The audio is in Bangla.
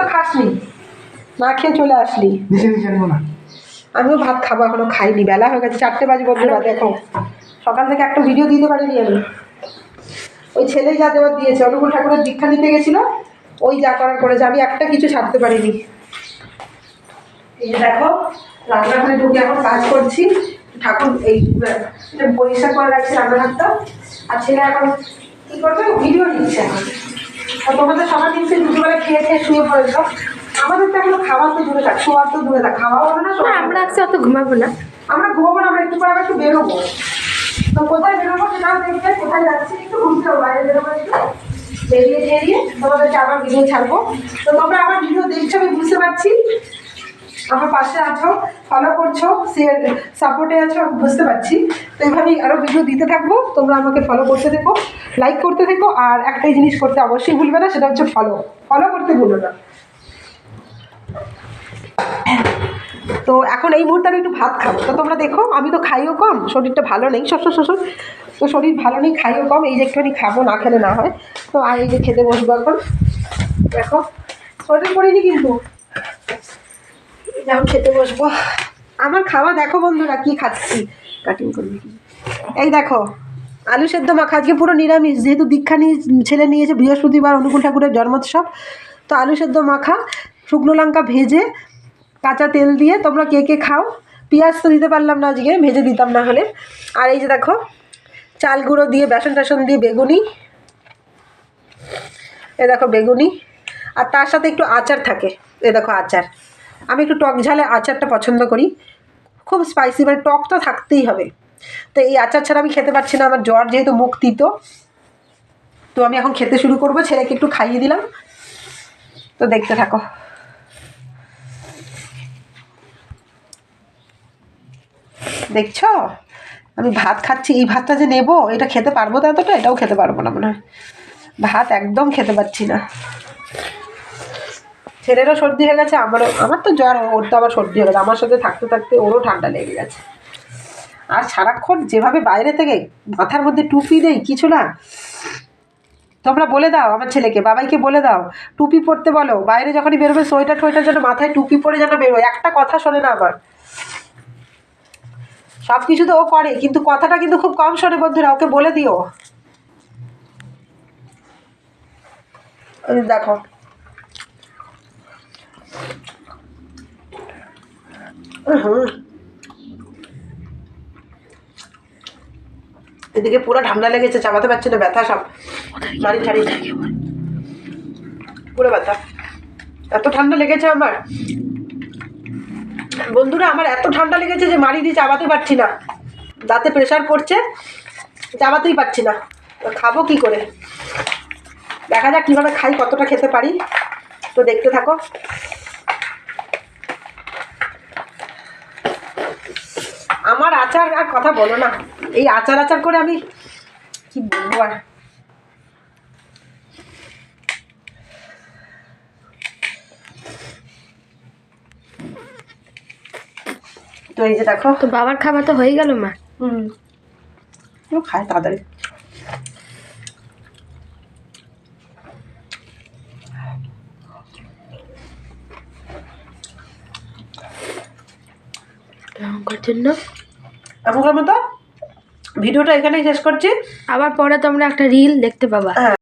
তো খাসনি, না খেয়ে চলে আসলি। আমিও ভাত খাবো, এখনো খাইনি, বেলা হয়ে গেছে, 4টে বাজে। বন্ধুরা দেখো, সকাল থেকে একটা ভিডিও দিতে পারিনি আমি। ওই ছেলেই যা দেওয়ার দিয়েছে, অনুকূল ঠাকুরের দীক্ষা নিতে গেছিল, ওই যা করার করেছে, আমি একটা কিছু ছাড়তে পারিনি। এই যে দেখো, রান্নাঘরে ঢুকে এখন কাজ করছি, ঠাকুর এই পরিষ্কার করে রাখছি রান্নাঘরটা। আর ছেলে এখন কি করবে, ভিডিও নিচ্ছে এখন। আর তোমাদের সবার নিচ্ছে দুপুরবেলা খেয়ে খেয়ে শুয়ে পড়েছ, আমাদের তো এখনো খাওয়া তো দূরে থাক, শোয়ার তো দূরে থাক, খাওয়া হবে না। আমরা আজকে অত ঘুমাবো না, আমরা ঘুমাবো না, আমরা একটু পরে একটু বেরোবো। তো কোথায় বেরোবো সেটাও দেখবে, কোথায় যাচ্ছি একটু ঘুরতে হবে, বাইরে বেরোবো একটু, বেরিয়ে টেরিয়ে তোমাদেরকে আবার ভিডিও ছাড়বো। তো তোমরা আমার ভিডিও দেখছো আমি বুঝতে পারছি, আমার পাশে আছো, ফলো করছো, সাপোর্টে আছো, আমি বুঝতে পারছি। তো এইভাবেই আরও ভিডিও দিতে থাকবো, তোমরা আমাকে ফলো করতে থেকো, লাইক করতে থেকো। আর একটাই জিনিস করতে অবশ্যই ভুলবে না, সেটা হচ্ছে ফলো করতে ভুলো না। তো এখন এই মুহূর্তে আমি একটু ভাত খাবো, তো তোমরা দেখো, আমি তো খাইও কম, শরীরটা ভালো নেই, শ্বশুর তো শরীর ভালো নেই, খাইও কম, এই যে একটুখানি খাবো, না খেলে না হয়। তো আর এই যে খেতে বসবো এখন, দেখো শরীর করিনি কিন্তু যেমন খেতে বসবো। আমার খাওয়া দেখো বন্ধুরা, কি খাচ্ছি, কাটিং করবি। এই দেখো, আলু সেদ্ধ মাখা, আজকে পুরো নিরামিষ, যেহেতু দীক্ষা নিয়ে ছেলে নিয়েছে, বৃহস্পতিবার অনুকূল ঠাকুরের জন্মোৎসব। তো আলু সেদ্ধ মাখা, শুকনো লঙ্কা ভেজে, কাঁচা তেল দিয়ে। তোমরা কে কে খাও? পেঁয়াজ তো দিতে পারলাম না আজকে, ভেজে দিতাম না হলে। আর এই যে দেখো, চাল গুঁড়ো দিয়ে, বেসন টেসন দিয়ে বেগুনি, এ দেখো বেগুনি, আর তার সাথে একটু আচার থাকে, এ দেখো আচার। আমি একটু টক ঝালে আচারটা পছন্দ করি, খুব স্পাইসি, মানে টক তো থাকতেই হবে। তো এই আচার ছাড়া আমি খেতে পারছি না, আমার জ্বর যেহেতু, মুখ তিতো। তো আমি এখন খেতে শুরু করবো, ছেলেকে একটু খাইয়ে দিলাম, তো দেখতে থাকো। দেখছো আমি ভাত খাচ্ছি, এই ভাতটা যে নেবো, এটা খেতে পারবো তো এতটা, এটাও খেতে পারবো না মনে হয়, ভাত একদম খেতে পারছি না। ছেলেরও সর্দি হয়ে গেছে, আমার তো জ্বর, ওর তো আবার সর্দি হয়ে গেছে, আমার সাথে থাকতে থাকতে ওরও ঠান্ডা লেগে গেছে। আর সারাক্ষণ যেভাবে বাইরে থেকে মাথার মধ্যে টুপি নেই কিছু না। তোমরা বলে দাও আমার ছেলেকে, বাবাইকে বলে দাও টুপি পরতে বলো, বাইরে যখনই বেরোবে সোয়েটার টোয়েটার যেন মাথায় টুপি পরে যেন বেরোয়। একটা কথা শোনে না আমার, সব কিছু তো ও করে, কিন্তু কথাটা কিন্তু খুব কম শোনে। বন্ধুরা, ওকে বলে দিও। দেখো এদিকে পুরো ঠান্ডা লেগেছে, চাপাতে পারছি না, ব্যথা সব মারি ঠাড়ি, পুরো ব্যথা, এত ঠান্ডা লেগেছে আমার। বন্ধুরা, আমার এত ঠান্ডা লেগেছে যে মারি দিয়ে চাবাতে পারছি না, দাঁতে প্রেশার পড়ছে, চাবাতেই পারছি না। খাবো কি করে, দেখা যাক কীভাবে খাই, কতটা খেতে পারি, তো দেখতে থাকো। আমার আচার আর কথা বলো না, এই আচার করে আমি কি বলবো আর। তো এই যে দেখো, তো বাবার খাবার তো হয়ে গেল মা। খায় তাড়াতাড়ি। জন্য এখনকার মতো ভিডিওটা এখানেই শেষ করছি, আবার পরে তোমরা একটা রিল দেখতে পাবা।